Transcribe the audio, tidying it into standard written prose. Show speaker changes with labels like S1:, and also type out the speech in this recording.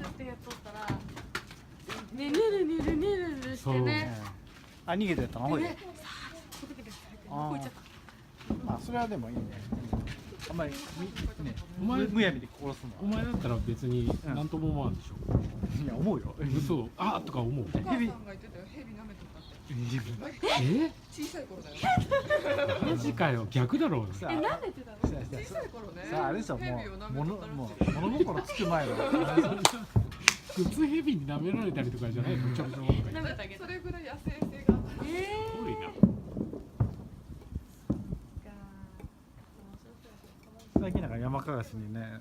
S1: ってやっとったらねねるねるねるねるしてね。
S2: あ、逃げてったの？ほいで。
S1: さあこの時でこいちゃった。
S2: あ、それはでもいいね。あんまりね、
S3: お前
S2: むやみで殺す
S3: お前だったら別に何とも思わんでしょ。
S2: の。いや、思うよ。
S3: 嘘、あとか思う。
S4: お母さんが言ってたよ、ヘビ舐めとったって。
S3: え？
S4: 小さい頃だよ。
S3: マジかよ、逆だろう。
S2: さあ、
S1: なんでってたの？
S4: 小さい頃ね。
S2: さあ、あれですよ、
S4: ヘビを舐めとったらしい。
S2: 物心つく前の。
S3: 普通ヘビに舐められたりとかじゃないの、めちゃめちゃ
S1: 舐めてあげた。
S4: それぐらい野生性があった。
S3: すごいな。
S2: 最近なんか山かがしにね。